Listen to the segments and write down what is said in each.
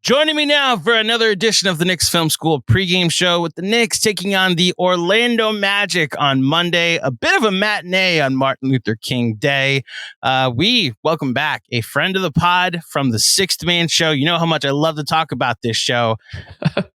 Joining me now for another edition of the Knicks Film School pregame show with the Knicks taking on the Orlando Magic on Monday. A bit of a matinee on Martin Luther King Day. We welcome back a friend of the pod from the Sixth Man Show. You know how much I love to talk about this show.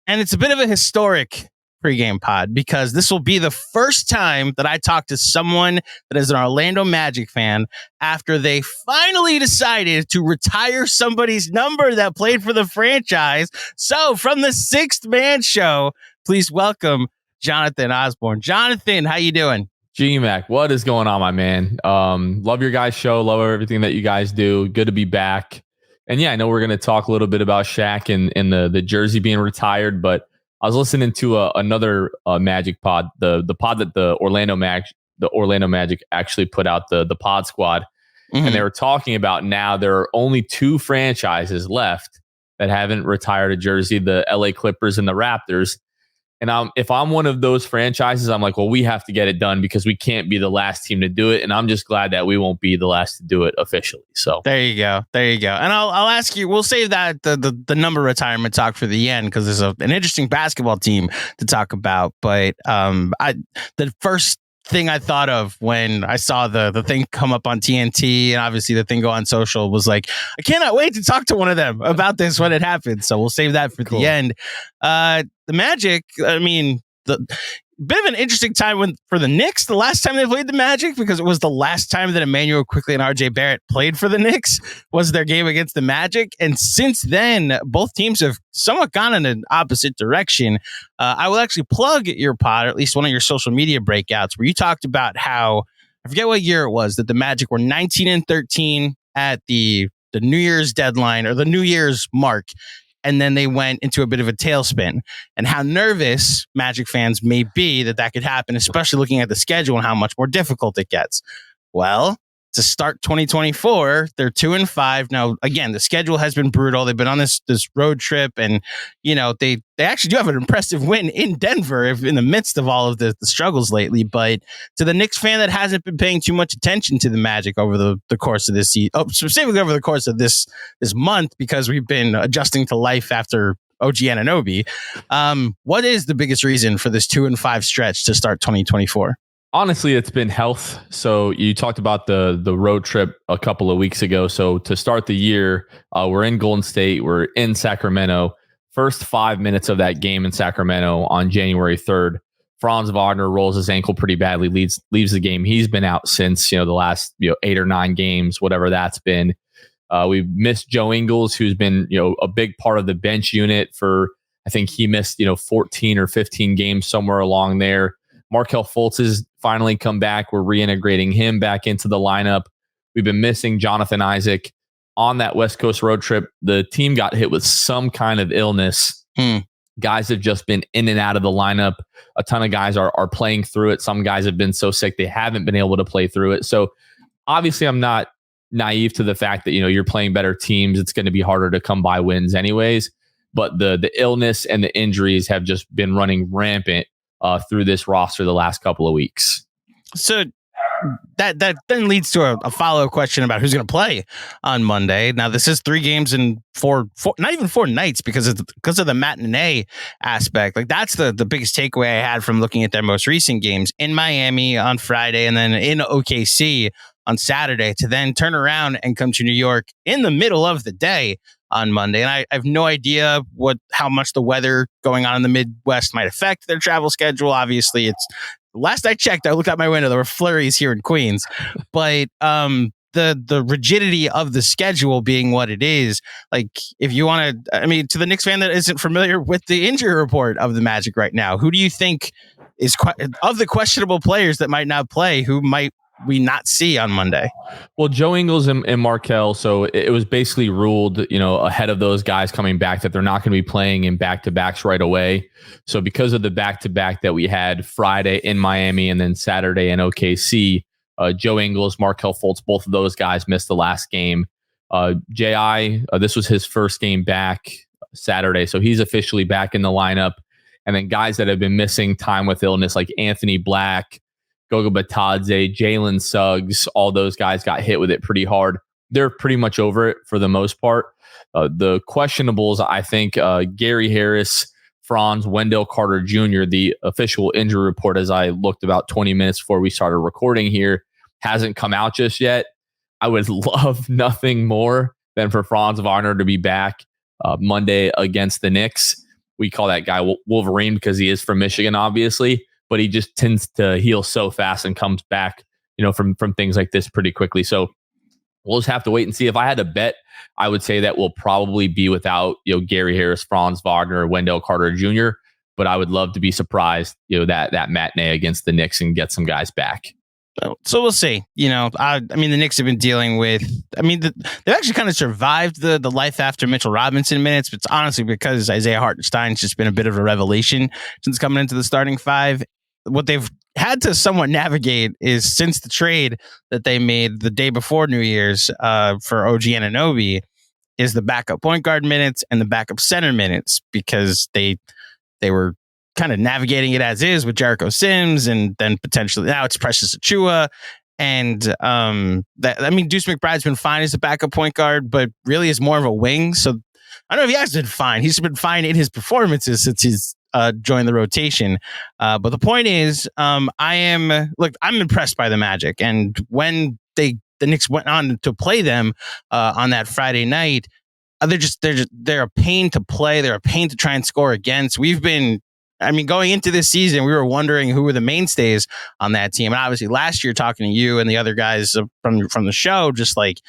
And it's a bit of a historic pregame pod because this will be the first time that I talk to someone that is an Orlando Magic fan after they finally decided to retire somebody's number that played for the franchise. So from the Sixth Man Show, please welcome Jonathan Osborne. Jonathan, how you doing? GMAC, what is going on, my man? Love your guys' show. Love everything that you guys do. Good to be back. And yeah, I know we're going to talk a little bit about Shaq and the jersey being retired, but I was listening to another Magic pod, the pod that the Orlando Magic actually put out, the Pod Squad, and they were talking about now there are only two franchises left that haven't retired a jersey: the LA Clippers and the Raptors. And if I'm one of those franchises, I'm like, well, we have to get it done because we can't be the last team to do it. And I'm just glad that we won't be the last to do it officially. So there you go. And I'll ask you, we'll save that the number retirement talk for the end because there's an interesting basketball team to talk about. But the first thing I thought of when I saw the thing come up on TNT and obviously the thing go on social was like, I cannot wait to talk to one of them about this when it happens. So we'll save that for the end. The Magic, I mean, the bit of an interesting time for the Knicks the last time they played the Magic, because it was the last time that Immanuel Quickley and RJ Barrett played for the Knicks was their game against the Magic. And since then, both teams have somewhat gone in an opposite direction. I will actually plug your pod, or at least one of your social media breakouts, where you talked about how, I forget what year it was, that the Magic were 19-13 at the New Year's deadline or the New Year's mark. And then they went into a bit of a tailspin, and how nervous Magic fans may be that could happen, especially looking at the schedule and how much more difficult it gets. Well, to start 2024, they're 2-5. Now, again, the schedule has been brutal. They've been on this road trip, and you know they actually do have an impressive win in Denver in the midst of all of the struggles lately. But to the Knicks fan that hasn't been paying too much attention to the Magic over the course of this season, specifically over the course of this month, because we've been adjusting to life after OG Anunoby, what is the biggest reason for this 2-5 stretch to start 2024? Honestly, it's been health. So you talked about the road trip a couple of weeks ago. So to start the year, we're in Golden State. We're in Sacramento. First 5 minutes of that game in Sacramento on January 3rd, Franz Wagner rolls his ankle pretty badly, leaves the game. He's been out since the last 8 or 9 games, whatever that's been. We've missed Joe Ingles, who's been a big part of the bench unit for, I think he missed 14 or 15 games somewhere along there. Markelle Fultz has finally come back. We're reintegrating him back into the lineup. We've been missing Jonathan Isaac. On that West Coast road trip, the team got hit with some kind of illness. Guys have just been in and out of the lineup. A ton of guys are playing through it. Some guys have been so sick they haven't been able to play through it. So obviously I'm not naive to the fact that you're playing better teams. It's going to be harder to come by wins anyways. But the illness and the injuries have just been running rampant through this roster the last couple of weeks. So that then leads to a follow-up question about who's going to play on Monday. Now, this is 3 games in four, not even 4 nights because of the matinee aspect. Like, that's the biggest takeaway I had from looking at their most recent games in Miami on Friday and then in OKC on Saturday, to then turn around and come to New York in the middle of the day on Monday. And I have no idea how much the weather going on in the Midwest might affect their travel schedule. Obviously, it's last I checked, I looked out my window, there were flurries here in Queens. But the rigidity of the schedule being what it is, like, if you want to, to the Knicks fan that isn't familiar with the injury report of the Magic right now, who do you think is of the questionable players that might not play, who might we not see on Monday? Well, Joe Ingles and Markelle, so it was basically ruled, ahead of those guys coming back, that they're not going to be playing in back-to-backs right away. So because of the back-to-back that we had Friday in Miami and then Saturday in OKC, Joe Ingles, Markelle Fultz, both of those guys missed the last game. J.I., this was his first game back Saturday, so he's officially back in the lineup. And then guys that have been missing time with illness, like Anthony Black, Goga Batadze, Jalen Suggs, all those guys got hit with it pretty hard. They're pretty much over it for the most part. The questionables, I think Gary Harris, Franz, Wendell Carter Jr., the official injury report, as I looked about 20 minutes before we started recording here, hasn't come out just yet. I would love nothing more than for Franz Wagner to be back Monday against the Knicks. We call that guy Wolverine because he is from Michigan, obviously, but he just tends to heal so fast and comes back, from things like this pretty quickly. So we'll just have to wait and see. If I had to bet, I would say that we'll probably be without, Gary Harris, Franz Wagner, Wendell Carter Jr., but I would love to be surprised, that matinee against the Knicks and get some guys back. So we'll see. I mean, the Knicks have been dealing with. I mean, they've actually kind of survived the life after Mitchell Robinson minutes. But it's honestly because Isaiah Hartenstein's just been a bit of a revelation since coming into the starting five. What they've had to somewhat navigate is since the trade that they made the day before New Year's for OG Anunoby is the backup point guard minutes and the backup center minutes, because they were kind of navigating it as is with Jericho Sims, and then potentially now it's Precious Achiuwa. And Deuce McBride's been fine as a backup point guard, but really is more of a wing. So I don't know if he has been fine. He's been fine in his performances since he's joined the rotation. But the point is, I'm impressed by the Magic. And when the Knicks went on to play them on that Friday night, they're a pain to play. They're a pain to try and score against. Going into this season, we were wondering who were the mainstays on that team. And obviously last year, talking to you and the other guys from the show, just like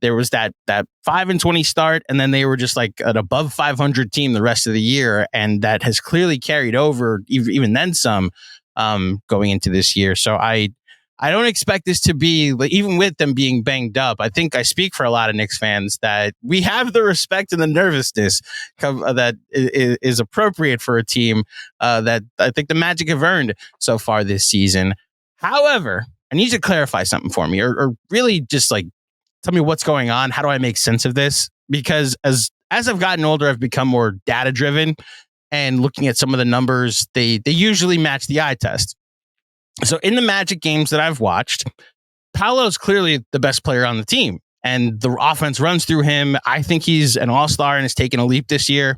there was that 5-20 start, and then they were just like an above 500 team the rest of the year. And that has clearly carried over even then some going into this year. So I don't expect this to be, even with them being banged up, I think I speak for a lot of Knicks fans that we have the respect and the nervousness that is appropriate for a team that I think the Magic have earned so far this season. However, I need you to clarify something for me, or really just like tell me what's going on. How do I make sense of this? Because as I've gotten older, I've become more data driven, and looking at some of the numbers, they usually match the eye test. So in the Magic games that I've watched, Paolo's clearly the best player on the team, and the offense runs through him. I think he's an all-star and has taken a leap this year.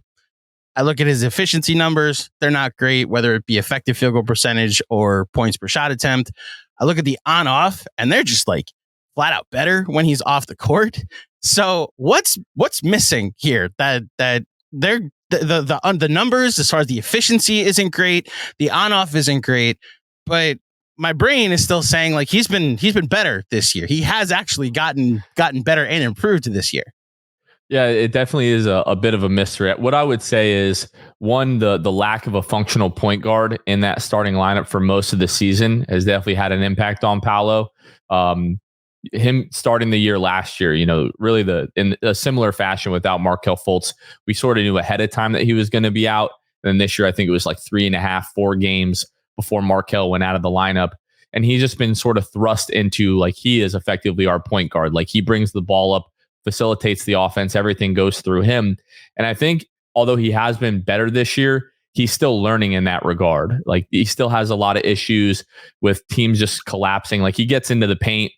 I look at his efficiency numbers. They're not great, whether it be effective field goal percentage or points per shot attempt. I look at the on-off, and they're just like flat out better when he's off the court. So what's missing here? That they're the numbers as far as the efficiency isn't great. The on-off isn't great, but my brain is still saying like he's been better this year. He has actually gotten better and improved this year. Yeah, it definitely is a bit of a mystery. What I would say is, one, the lack of a functional point guard in that starting lineup for most of the season has definitely had an impact on Paolo. Him starting the year last year, really in a similar fashion without Markelle Fultz, we sort of knew ahead of time that he was going to be out. And then this year, I think it was like 3.5-4 games before Markelle went out of the lineup. And he's just been sort of thrust into like he is effectively our point guard. Like he brings the ball up, facilitates the offense, everything goes through him. And I think although he has been better this year, he's still learning in that regard. Like he still has a lot of issues with teams just collapsing. Like he gets into the paint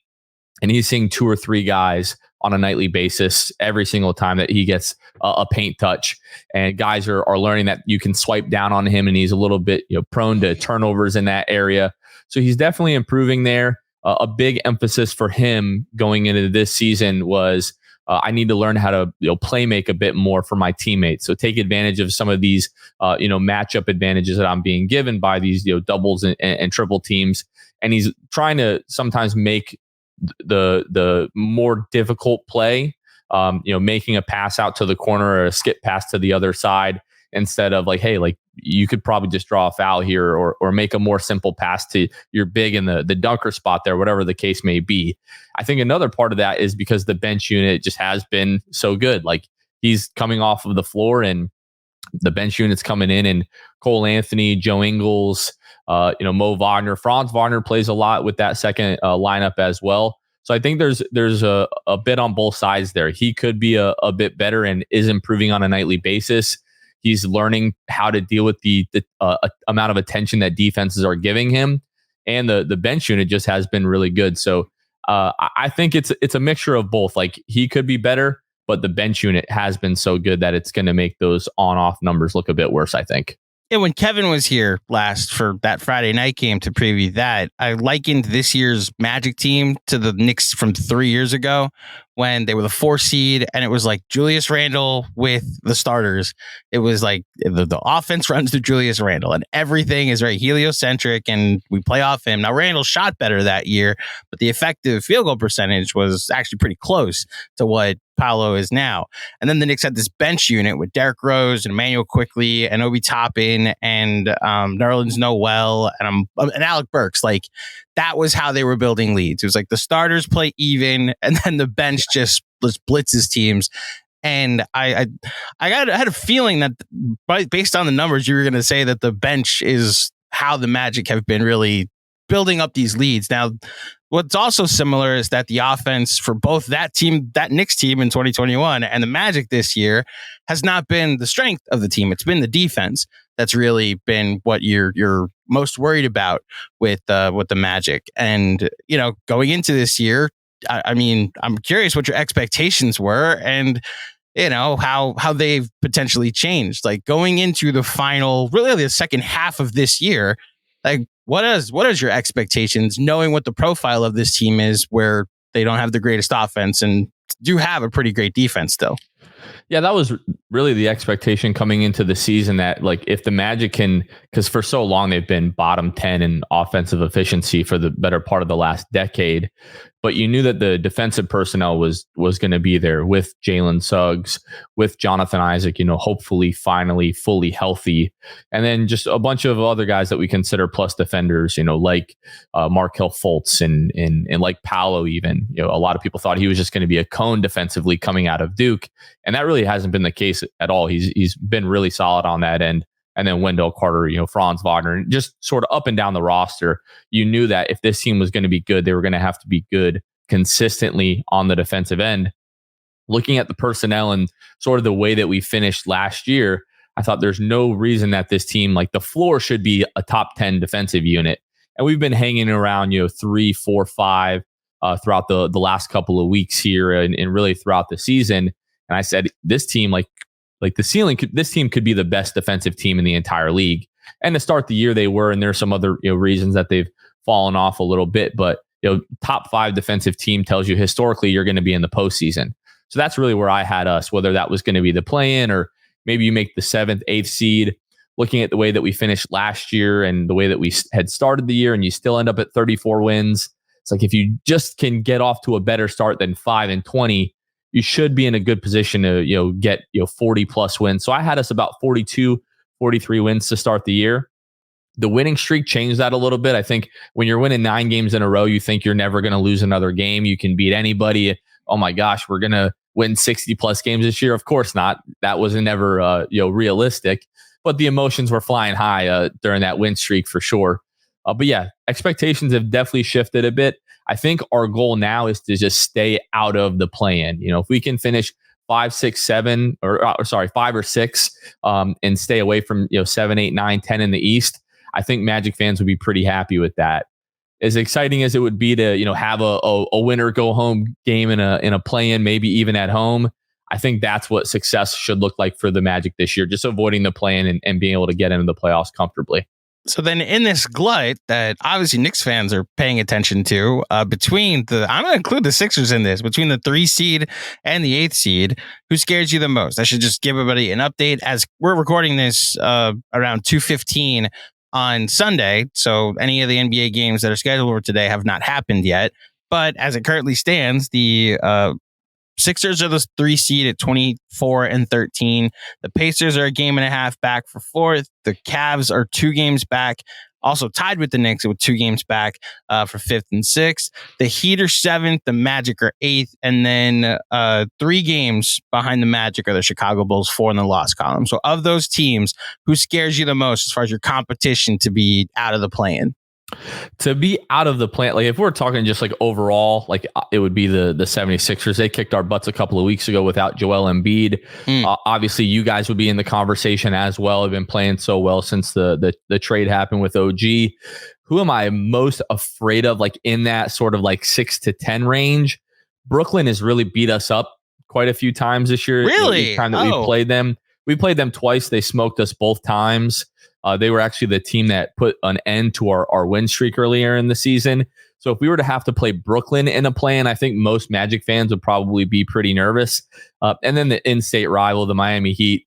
and he's seeing 2 or 3 guys on a nightly basis every single time that he gets a paint touch. And guys are learning that you can swipe down on him, and he's a little bit prone to turnovers in that area. So he's definitely improving there. A big emphasis for him going into this season was I need to learn how to play make a bit more for my teammates. So take advantage of some of these matchup advantages that I'm being given by these doubles and triple teams. And he's trying to sometimes make the more difficult play, making a pass out to the corner or a skip pass to the other side, instead of like, hey, like you could probably just draw a foul here or make a more simple pass to your big in the dunker spot there, whatever the case may be. I think another part of that is because the bench unit just has been so good. Like he's coming off of the floor and the bench unit's coming in, and Cole Anthony, Joe Ingles, Mo Wagner, Franz Wagner plays a lot with that second lineup as well. So I think there's a bit on both sides there. He could be a bit better and is improving on a nightly basis. He's learning how to deal with the amount of attention that defenses are giving him, and the bench unit just has been really good. So I think it's a mixture of both. Like he could be better, but the bench unit has been so good that it's going to make those on-off numbers look a bit worse, I think. Yeah, when Kevin was here last for that Friday night game to preview that, I likened this year's Magic team to the Knicks from 3 years ago when they were the 4 seed, and it was like Julius Randle with the starters. It was like the offense runs through Julius Randle, and everything is very heliocentric, and we play off him. Now, Randle shot better that year, but the effective field goal percentage was actually pretty close to what Paolo is now. And then the Knicks had this bench unit with Derrick Rose and Immanuel Quickley and Obi Toppin and Nerlens Noel and Alec Burks. Like, that was how they were building leads. It was like the starters play even, and then the bench just blitzes teams. And I had a feeling that based on the numbers, you were going to say that the bench is how the Magic have been really building up these leads. Now, what's also similar is that the offense for both that team, that Knicks team in 2021 and the Magic this year has not been the strength of the team. It's been the defense that's really been what you're most worried about with the Magic. And, going into this year, I mean, I'm curious what your expectations were and, how they've potentially changed. Like, going into the final, really the second half of this year, like, what is your expectations, knowing what the profile of this team is, where they don't have the greatest offense and do have a pretty great defense still? Yeah, that was really the expectation coming into the season, that like if the Magic can, because for so long they've been bottom 10 in offensive efficiency for the better part of the last decade, but you knew that the defensive personnel was going to be there with Jalen Suggs, with Jonathan Isaac, hopefully finally fully healthy, and then just a bunch of other guys that we consider plus defenders, like Markelle Fultz and like Paolo even. A lot of people thought he was just going to be a cone defensively coming out of Duke, and that really hasn't been the case at all. He's been really solid on that end. And then Wendell Carter, Franz Wagner, and just sort of up and down the roster. You knew that if this team was going to be good, they were going to have to be good consistently on the defensive end. Looking at the personnel and sort of the way that we finished last year, I thought there's no reason that this team, like the floor should be a top 10 defensive unit. And we've been hanging around, 3, 4, 5 throughout the last couple of weeks here and really throughout the season. And I said, this team, like the ceiling, this team could be the best defensive team in the entire league. And to start the year, they were, and there's some other reasons that they've fallen off a little bit. But top 5 defensive team tells you historically you're going to be in the postseason. So that's really where I had us, whether that was going to be the play-in or maybe you make the 7th, 8th seed. Looking at the way that we finished last year and the way that we had started the year, and you still end up at 34 wins. It's like if you just can get off to a better start than 5-20. You should be in a good position to, get, 40 plus wins. So I had us about 42, 43 wins to start the year. The winning streak changed that a little bit. I think when you're winning 9 games in a row, you think you're never going to lose another game. You can beat anybody. Oh my gosh, we're going to win 60 plus games this year. Of course not. That wasn't ever, realistic, but the emotions were flying high during that win streak for sure. But yeah, expectations have definitely shifted a bit. I think our goal now is to just stay out of the play-in. If we can finish 5, 6, 7, or 5 or 6, and stay away from 7, 8, 9, 10 in the East, I think Magic fans would be pretty happy with that. As exciting as it would be to have a winner go home game in a play-in, maybe even at home, I think that's what success should look like for the Magic this year. Just avoiding the play-in and being able to get into the playoffs comfortably. So then in this glut that obviously Knicks fans are paying attention to, I'm going to include the Sixers in this, between the 3 seed and the 8th seed, who scares you the most? I should just give everybody an update as we're recording this around 2:15 on Sunday. So any of the NBA games that are scheduled for today have not happened yet. But as it currently stands, the Sixers are the 3 seed at 24-13. The Pacers are a game and a half back for 4th. The Cavs are 2 games back, also tied with the Knicks with 2 games back for 5th and 6th. The Heat are 7th. The Magic are 8th. And then 3 games behind the Magic are the Chicago Bulls, 4 in the loss column. So of those teams, who scares you the most as far as your competition to be out of the play-in? To be out of the plan, like if we're talking just like overall, like it would be the 76ers. They kicked our butts a couple of weeks ago without Joel Embiid. Obviously, you guys would be in the conversation as well. Have been playing so well since the trade happened with OG. Who am I most afraid of? Like in that sort of like 6 to 10 range, Brooklyn has really beat us up quite a few times this year. Really? Each time that we played them. We played them twice. They smoked us both times. They were actually the team that put an end to our win streak earlier in the season. So if we were to have to play Brooklyn in a play-in, I think most Magic fans would probably be pretty nervous. And then the in-state rival, the Miami Heat,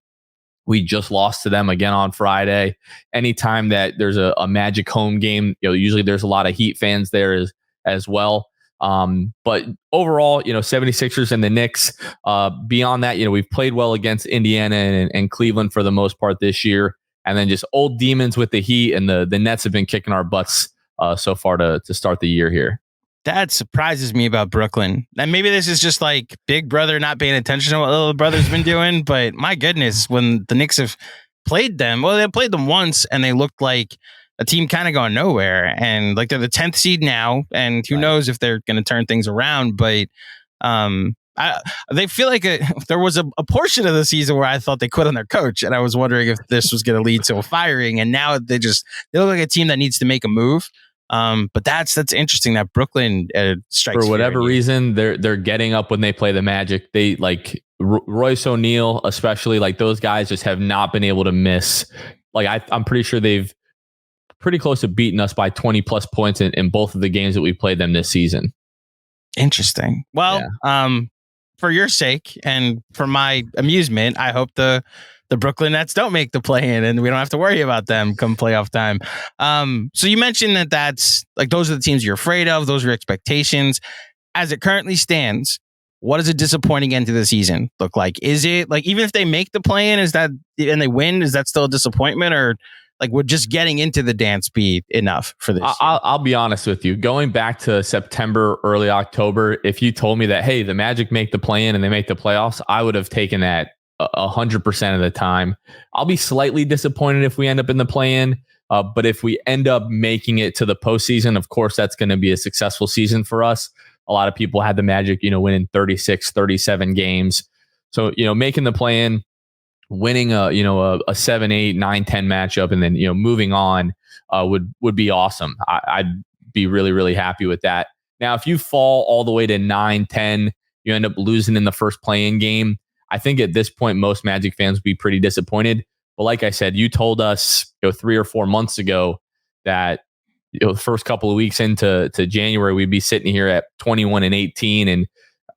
we just lost to them again on Friday. Anytime that there's a Magic home game, usually there's a lot of Heat fans there as well. But overall, 76ers and the Knicks, beyond that, we've played well against Indiana and Cleveland for the most part this year. And then just old demons with the Heat, and the Nets have been kicking our butts so far to start the year here. That surprises me about Brooklyn. And maybe this is just like Big Brother not paying attention to what Little Brother's been doing. But my goodness, when the Knicks have played them, they played them once and they looked like a team kind of going nowhere. And like they're the 10th seed now. And who knows if they're going to turn things around. But they feel like there was a portion of the season where I thought they quit on their coach. And I was wondering if this was going to lead to a firing. And now they look like a team that needs to make a move. But that's interesting that Brooklyn strikes for whatever reason they're getting up when they play the Magic. They like Royce O'Neal, especially, like those guys just have not been able to miss. Like I'm pretty sure they've pretty close to beating us by 20 plus points in both of the games that we played them this season. Interesting. Well, for your sake and for my amusement, I hope the Brooklyn Nets don't make the play-in and we don't have to worry about them come playoff time. So you mentioned that's like those are the teams you're afraid of. Those are your expectations. As it currently stands, what does a disappointing end to the season look like? Is it like even if they make the play-in, and they win, is that still a disappointment, or like would just getting into the dance be enough for this? I'll be honest with you. Going back to September, early October, if you told me that, hey, the Magic make the play-in and they make the playoffs, I would have taken that 100% of the time. I'll be slightly disappointed if we end up in the play-in, but if we end up making it to the postseason, of course, that's going to be a successful season for us. A lot of people had the Magic, winning 36, 37 games. So, making the play-in, winning a 7, 8, 9, 10 matchup, and then, moving on would be awesome. I'd be really, really happy with that. Now, if you fall all the way to 9, 10, you end up losing in the first play-in game, I think at this point, most Magic fans would be pretty disappointed. But like I said, you told us 3 or 4 months ago that the first couple of weeks into January, we'd be sitting here at 21-18, and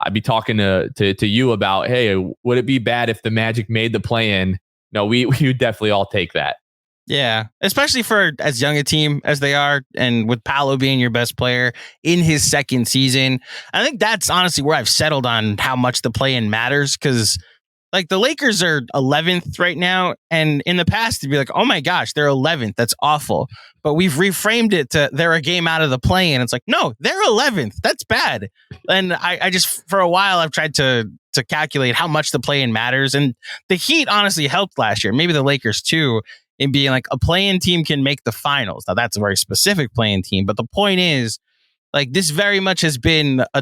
I'd be talking to you about, hey, would it be bad if the Magic made the play-in? No, we would definitely all take that. Yeah, especially for as young a team as they are, and with Paolo being your best player in his second season. I think that's honestly where I've settled on how much the play-in matters, because like the Lakers are 11th right now, and in the past it'd be like, oh my gosh, they're 11th. That's awful. But we've reframed it to they're a game out of the play-in. It's like, no, they're 11th. That's bad. And I just, for a while, I've tried to calculate how much the play-in matters. And the Heat honestly helped last year. Maybe the Lakers too, in being like a play-in team can make the finals. Now that's a very specific play-in team, but the point is, like, this very much has been a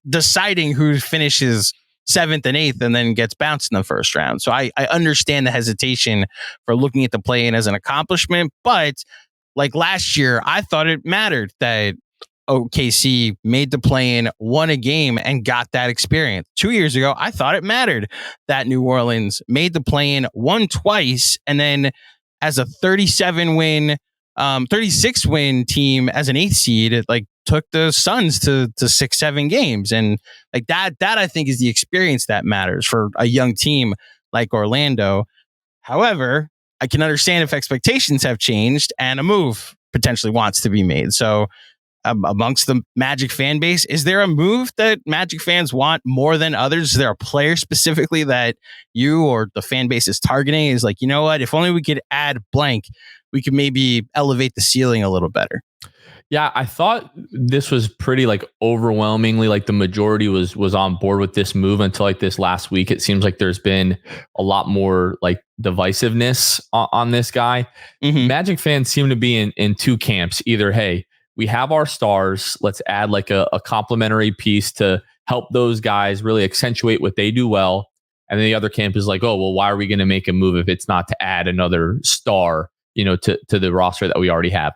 deciding who finishes 7th and 8th and then gets bounced in the first round. So I understand the hesitation for looking at the play-in as an accomplishment, but like last year, I thought it mattered that OKC made the play-in, won a game, and got that experience. 2 years ago, I thought it mattered that New Orleans made the play-in, won twice, and then as a 36-win team as an 8th seed, it like took the Suns to 6-7 games. And like that I think is the experience that matters for a young team like Orlando. However, I can understand if expectations have changed and a move potentially wants to be made. So amongst the Magic fan base, is there a move that Magic fans want more than others? Is there a player specifically that you or the fan base is targeting? Is like, you know what, if only we could add blank, we could maybe elevate the ceiling a little better. Yeah, I thought this was pretty like overwhelmingly like the majority was on board with this move until like this last week. It seems like there's been a lot more like divisiveness on this guy. Mm-hmm. Magic fans seem to be in two camps. Either, hey, we have our stars, let's add like a complementary piece to help those guys really accentuate what they do well. And then the other camp is like, oh, well, why are we going to make a move if it's not to add another star, to the roster that we already have?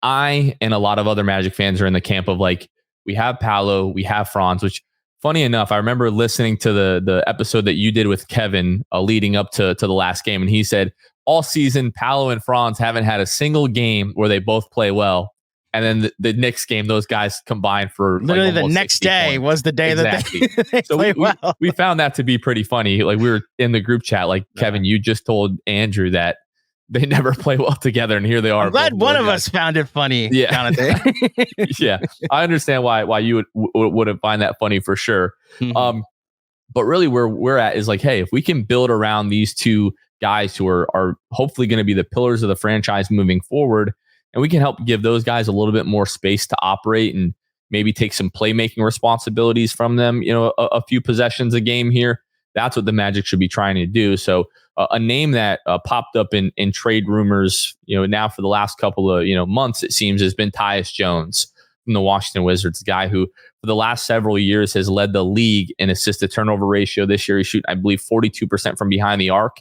I and a lot of other Magic fans are in the camp of like, we have Paolo, we have Franz, which Funny enough, I remember listening to the episode that you did with Kevin leading up to the last game, and he said all season Paolo and Franz haven't had a single game where they both play well. And then the Knicks game, those guys combined for literally the next day points. was the day exactly. that they so play well. We found that to be pretty funny. Like we were in the group chat, like Kevin, you just told Andrew that they never play well together, and here they are. I'm glad one of us found it funny, yeah. Jonathan. Yeah, I understand why you wouldn't find that funny for sure. Mm-hmm. But really, where we're at is like, hey, if we can build around these two guys who are hopefully going to be the pillars of the franchise moving forward, and we can help give those guys a little bit more space to operate and maybe take some playmaking responsibilities from them, a few possessions a game here. That's what the Magic should be trying to do. So a name that popped up in trade rumors, now for the last couple of months, it seems, has been Tyus Jones from the Washington Wizards, a guy who for the last several years has led the league in assist to turnover ratio. This year, he's shooting, I believe, 42% from behind the arc.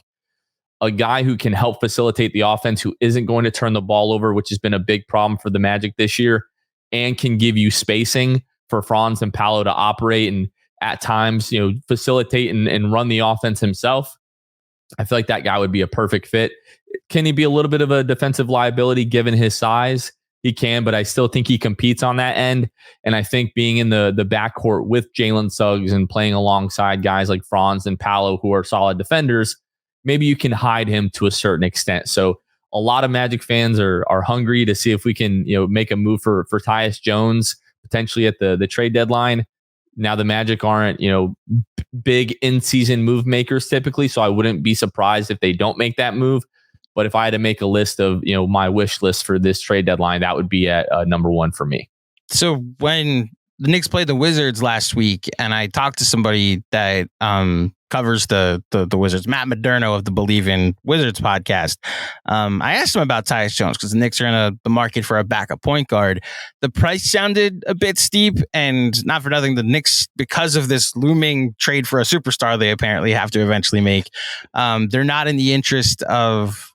A guy who can help facilitate the offense, who isn't going to turn the ball over, which has been a big problem for the Magic this year, and can give you spacing for Franz and Paolo to operate and at times, facilitate and run the offense himself. I feel like that guy would be a perfect fit. Can he be a little bit of a defensive liability given his size? He can, but I still think he competes on that end. And I think being in the backcourt with Jalen Suggs and playing alongside guys like Franz and Paolo, who are solid defenders, maybe you can hide him to a certain extent. So a lot of Magic fans are hungry to see if we can, make a move for Tyus Jones potentially at the trade deadline. Now the Magic aren't, big in-season move makers typically, so I wouldn't be surprised if they don't make that move. But if I had to make a list of, my wish list for this trade deadline, that would be at number one for me. So when the Knicks played the Wizards last week, and I talked to somebody that covers the Wizards, Matt Moderno of the Believe in Wizards podcast. I asked him about Tyus Jones because the Knicks are in the market for a backup point guard. The price sounded a bit steep, and not for nothing, the Knicks, because of this looming trade for a superstar they apparently have to eventually make, they're not in the interest of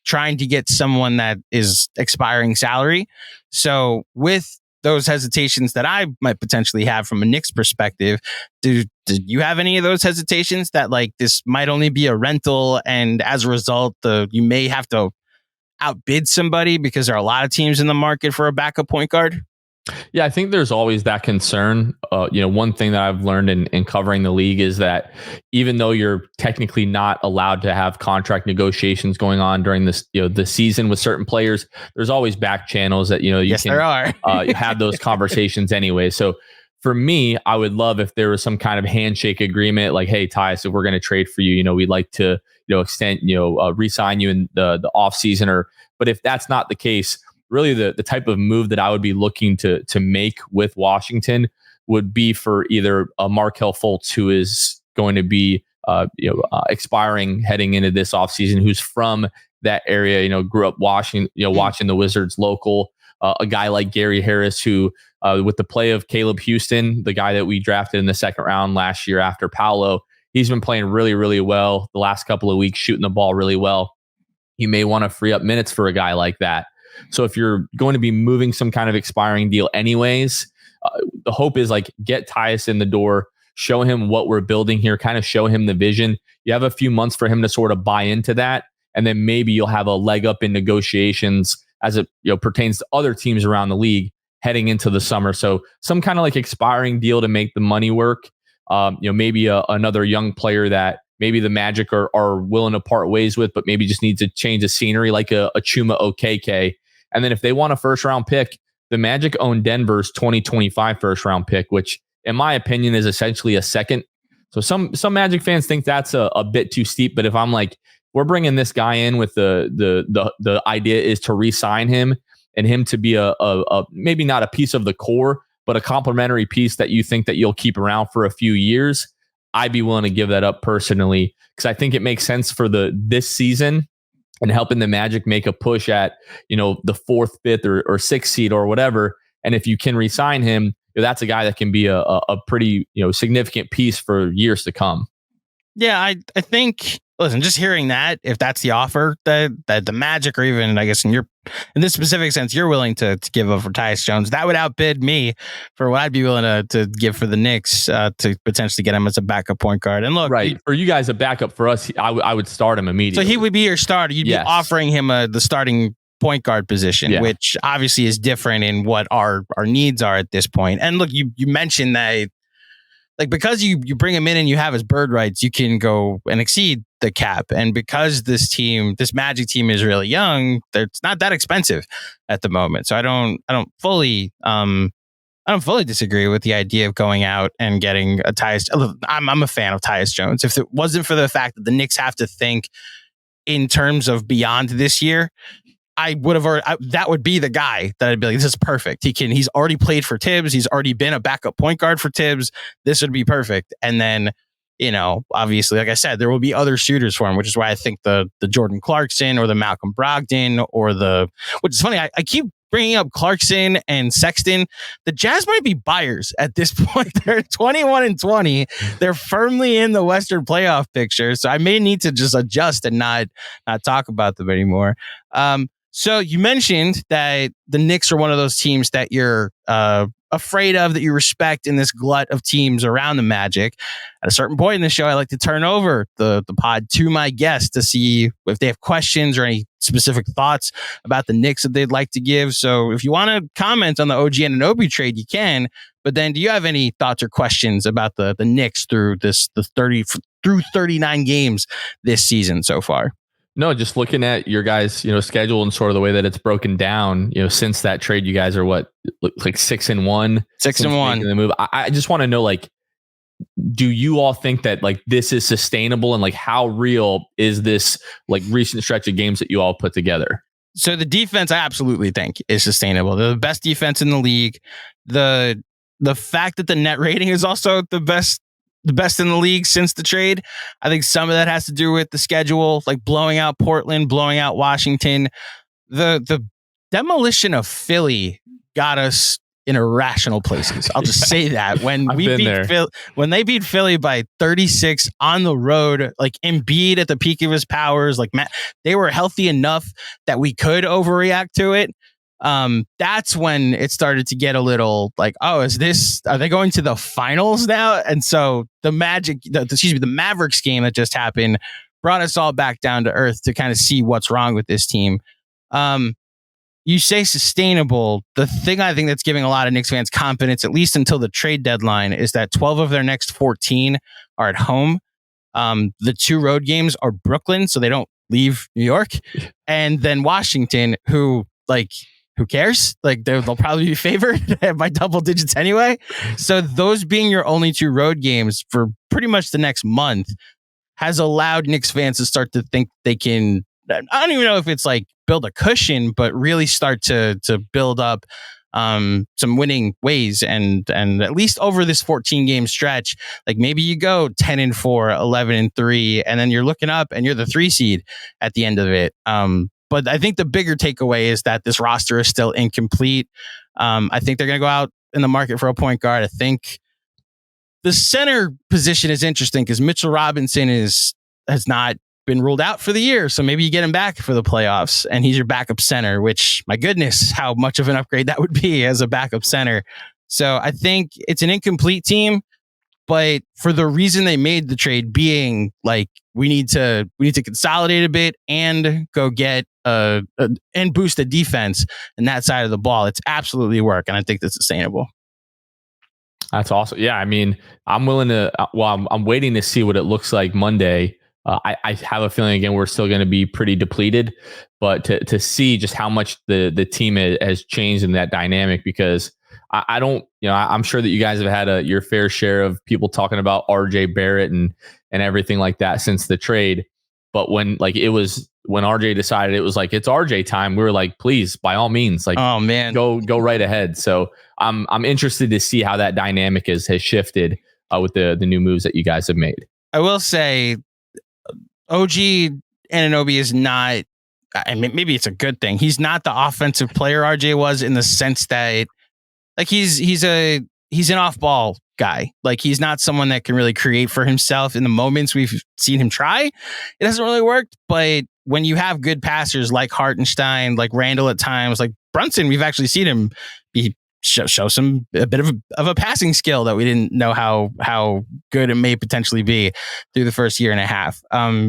trying to get someone that is expiring salary. So with those hesitations that I might potentially have from a Knicks perspective, did you have any of those hesitations that like this might only be a rental, and as a result, you may have to outbid somebody because there are a lot of teams in the market for a backup point guard? Yeah, I think there's always that concern. One thing that I've learned in covering the league is that even though you're technically not allowed to have contract negotiations going on during this, the season with certain players, there's always back channels that, yes, can there are. have those conversations anyway. So for me, I would love if there was some kind of handshake agreement, like, hey, Tyus, if we're going to trade for you, we'd like to, extend, re-sign you in the off season, but if that's not the case, really the type of move that I would be looking to make with Washington would be for either a Markelle Fultz, who is going to be expiring heading into this offseason, who's from that area, grew up watching the Wizards local, a guy like Gary Harris, who with the play of Caleb Houston, the guy that we drafted in the second round last year after Paolo, he's been playing really, really well the last couple of weeks, shooting the ball really well. You may want to free up minutes for a guy like that. So if you're going to be moving some kind of expiring deal anyways, the hope is like get Tyus in the door, show him what we're building here, kind of show him the vision. You have a few months for him to sort of buy into that. And then maybe you'll have a leg up in negotiations as it pertains to other teams around the league heading into the summer. So some kind of like expiring deal to make the money work. Maybe another young player that maybe the Magic are willing to part ways with, but maybe just needs to change the scenery, like a Chuma Okeke. And then if they want a first round pick, the Magic own Denver's 2025 first round pick, which in my opinion is essentially a second. So some Magic fans think that's a bit too steep. But if I'm like, we're bringing this guy in with the idea is to re-sign him and him to be a maybe not a piece of the core, but a complementary piece that you think that you'll keep around for a few years, I'd be willing to give that up personally, because I think it makes sense for this season and helping the Magic make a push at, the fourth, fifth, or sixth seed or whatever. And if you can re-sign him, that's a guy that can be a pretty, significant piece for years to come. Yeah, I think. Listen, just hearing that, if that's the offer that the Magic, or even I guess in this specific sense, you're willing to give up for Tyus Jones, that would outbid me for what I'd be willing to give for the Knicks to potentially get him as a backup point guard. And look, right, for you guys, a backup. For us, I would start him immediately. So he would be your starter. You'd be offering him the starting point guard position, which obviously is different in what our needs are at this point. And look, you mentioned that. Like, because you bring him in and you have his bird rights, you can go and exceed the cap. And because this Magic team is really young, it's not that expensive at the moment. So I don't fully disagree with the idea of going out and getting a Tyus. I'm a fan of Tyus Jones. If it wasn't for the fact that the Knicks have to think in terms of beyond this year, I would have that would be the guy that I'd be like, this is perfect. He's already played for Tibbs. He's already been a backup point guard for Tibbs. This would be perfect. And then, obviously, like I said, there will be other suitors for him, which is why I think the Jordan Clarkson or the Malcolm Brogdon which is funny. I keep bringing up Clarkson and Sexton. The Jazz might be buyers at this point. They're 21-20. They're firmly in the Western playoff picture. So I may need to just adjust and not talk about them anymore. So you mentioned that the Knicks are one of those teams that you're afraid of, that you respect in this glut of teams around the Magic. At a certain point in the show, I like to turn over the pod to my guests to see if they have questions or any specific thoughts about the Knicks that they'd like to give. So if you want to comment on the OG Anunoby trade, you can. But then, do you have any thoughts or questions about the Knicks through through 39 games this season so far? No, just looking at your guys, schedule and sort of the way that it's broken down, since that trade, you guys are like 6-1, 6-1 the move. I just want to know, do you all think that this is sustainable, and how real is this recent stretch of games that you all put together? So the defense, I absolutely think is sustainable. They're the best defense in the league. The fact that the net rating is also the best in the league since the trade, I think some of that has to do with the schedule, like blowing out Portland, blowing out Washington. The demolition of Philly got us in irrational places. I'll just say that when when they beat Philly by 36 on the road, Embiid at the peak of his powers, they were healthy enough that we could overreact to it. That's when it started to get a little are they going to the finals now? And so the Mavericks game that just happened brought us all back down to earth to kind of see what's wrong with this team. You say sustainable. The thing I think that's giving a lot of Knicks fans confidence, at least until the trade deadline, is that 12 of their next 14 are at home. The 2 road games are Brooklyn, so they don't leave New York, and then Washington, who cares? They'll probably be favored by double digits anyway. So those being your only 2 road games for pretty much the next month has allowed Knicks fans to start to think they can, I don't even know if it's build a cushion, but really start to build up some winning ways. And at least over this 14 game stretch, maybe you go 10-4, 11-3, and then you're looking up and you're the 3 seed at the end of it. But I think the bigger takeaway is that this roster is still incomplete. I think they're going to go out in the market for a point guard. I think the center position is interesting because Mitchell Robinson has not been ruled out for the year. So maybe you get him back for the playoffs and he's your backup center, which, my goodness, how much of an upgrade that would be as a backup center. So I think it's an incomplete team. But for the reason they made the trade being we need to consolidate a bit and go get and boost the defense and that side of the ball, it's absolutely work, and I think that's sustainable. That's awesome. Yeah, I mean, I'm willing to. Well, I'm waiting to see what it looks like Monday. I have a feeling again we're still going to be pretty depleted, but to see just how much the team has changed in that dynamic, because I don't, I'm sure that you guys have had your fair share of people talking about RJ Barrett and everything like that since the trade. But when RJ decided it was it's RJ time, we were please, by all means, oh man, go right ahead. So I'm interested to see how that dynamic has shifted with the new moves that you guys have made. I will say, OG Anunoby is not. I mean, maybe it's a good thing. He's not the offensive player RJ was, in the sense that he's an off-ball guy. Like, he's not someone that can really create for himself in the moments we've seen him try. It hasn't really worked, but when you have good passers like Hartenstein, like Randall at times, like Brunson, we've actually seen him show a bit of a passing skill that we didn't know how good it may potentially be through the first year and a half.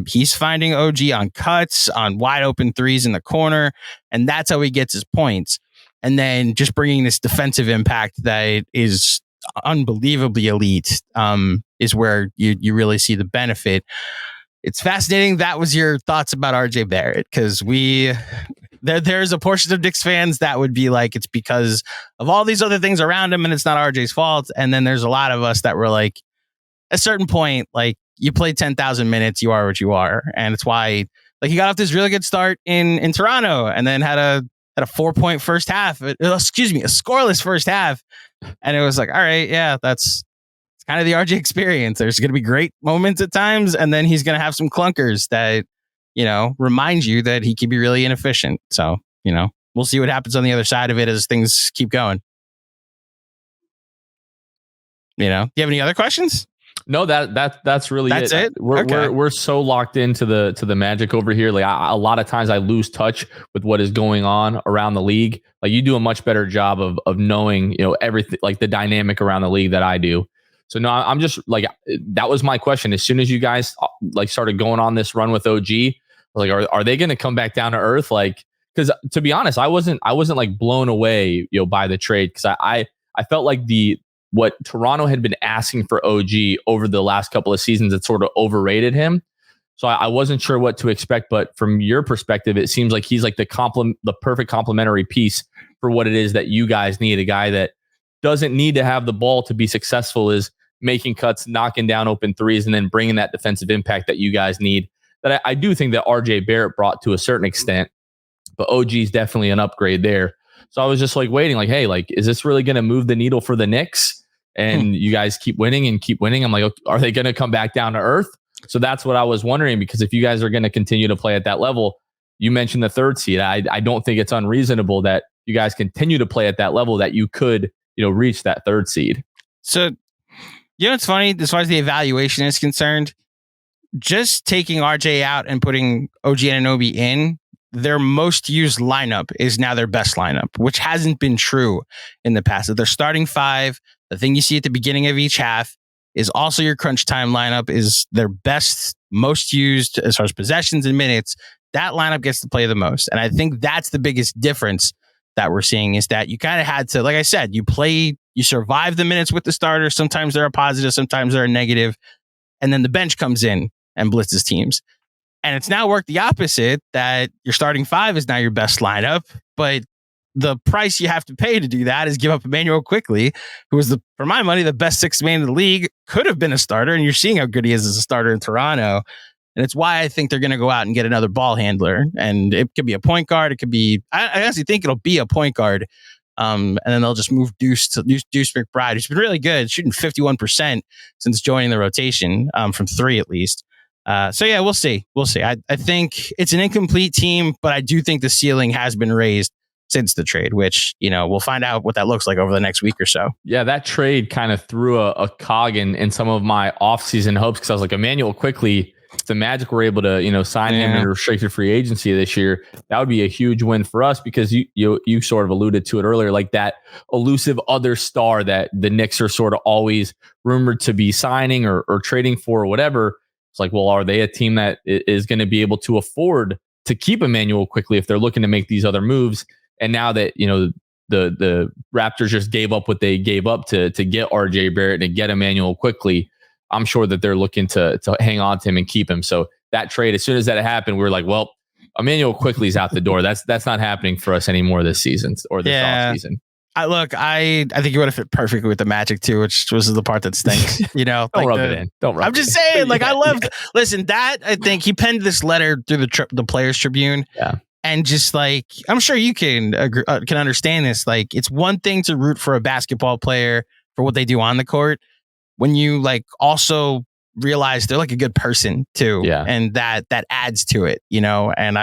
He's finding OG on cuts, on wide open threes in the corner, and that's how he gets his points. And then just bringing this defensive impact that is unbelievably elite is where you really see the benefit. It's fascinating. That was your thoughts about RJ Barrett, because there's a portion of Knicks fans that would be like, it's because of all these other things around him and it's not RJ's fault. And then there's a lot of us that were like, at a certain point, like, you play 10,000 minutes, you are what you are. And it's why, like, he got off this really good start in Toronto and then had a 4-point first half, a scoreless first half. And it was like, all right, yeah, it's kind of the RJ experience. There's going to be great moments at times, and then he's going to have some clunkers that, remind you that he can be really inefficient. So, we'll see what happens on the other side of it as things keep going. Do you have any other questions? No, that's really it. We're so locked into the Magic over here. Like, a lot of times I lose touch with what is going on around the league. Like, you do a much better job of knowing, everything, like the dynamic around the league that I do. So no, I'm just like, that was my question. As soon as you guys like started going on this run with OG, like, are they going to come back down to earth? Like, because to be honest, I wasn't like blown away, by the trade, because I felt like what Toronto had been asking for OG over the last couple of seasons had sort of overrated him. So I wasn't sure what to expect. But from your perspective, it seems like he's like the perfect complementary piece for what it is that you guys need. A guy that doesn't need to have the ball to be successful, is making cuts, knocking down open threes, and then bringing that defensive impact that you guys need. That I do think that RJ Barrett brought to a certain extent, but OG is definitely an upgrade there. So I was just like waiting, like, hey, like, is this really going to move the needle for the Knicks? And you guys keep winning and keep winning. I'm like, okay, are they going to come back down to earth? So that's what I was wondering, because if you guys are going to continue to play at that level, you mentioned the third seed. I don't think it's unreasonable that you guys continue to play at that level, that you could, reach that third seed. So, it's funny, as far as the evaluation is concerned, just taking RJ out and putting OG Anunoby in, their most used lineup is now their best lineup, which hasn't been true in the past. Their starting five, the thing you see at the beginning of each half, is also your crunch time lineup, is their best, most used as far as possessions and minutes. That lineup gets to play the most. And I think that's the biggest difference that we're seeing, is that you kind of had to, like I said, you survive the minutes with the starters. Sometimes they're a positive, sometimes they're a negative. And then the bench comes in and blitzes teams. And it's now worked the opposite, that your starting five is now your best lineup, but the price you have to pay to do that is give up Immanuel Quickley, who was, for my money, the best sixth man in the league, could have been a starter, and you're seeing how good he is as a starter in Toronto. And it's why I think they're going to go out and get another ball handler. And it could be a point guard. It could be, I honestly think it'll be a point guard. And then they'll just move Deuce McBride, who's been really good, shooting 51% since joining the rotation, from three at least. So yeah, we'll see. I think it's an incomplete team, but I do think the ceiling has been raised since the trade, which, we'll find out what that looks like over the next week or so. Yeah, that trade kind of threw a cog in some of my offseason hopes, because I was like, Immanuel Quickley, if the Magic were able to, sign him in a restricted free agency this year, that would be a huge win for us, because you sort of alluded to it earlier, like that elusive other star that the Knicks are sort of always rumored to be signing or trading for or whatever. It's like, well, are they a team that is going to be able to afford to keep Immanuel Quickley if they're looking to make these other moves? And now that, the Raptors just gave up what they gave up to get RJ Barrett and get Immanuel Quickley, I'm sure that they're looking to hang on to him and keep him. So that trade, as soon as that happened, we were like, well, Immanuel Quickley's out the door. That's not happening for us anymore this season or this offseason. I think you would have fit perfectly with the Magic too, which was the part that stinks. Don't rub it in. Don't rub I'm just saying, like, I loved. Listen, I think he penned this letter through the Players Tribune. Yeah. And just like, I'm sure you can understand this. Like, it's one thing to root for a basketball player for what they do on the court, when you like also realize they're like a good person too. Yeah. And that adds to it, and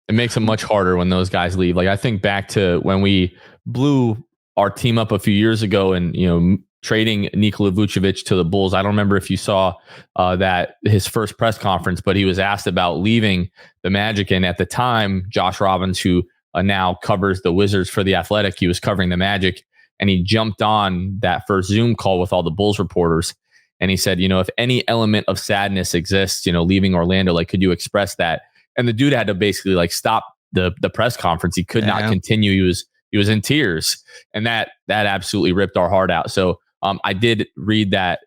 it makes it much harder when those guys leave. Like, I think back to when we blew our team up a few years ago and, trading Nikola Vucevic to the Bulls. I don't remember if you saw that his first press conference, but he was asked about leaving the Magic. And at the time, Josh Robbins, who now covers the Wizards for The Athletic, he was covering the Magic, and he jumped on that first Zoom call with all the Bulls reporters. And he said, if any element of sadness exists, leaving Orlando, like, could you express that? And the dude had to basically like stop the press conference. He could not continue. He was in tears, and that absolutely ripped our heart out. So I did read that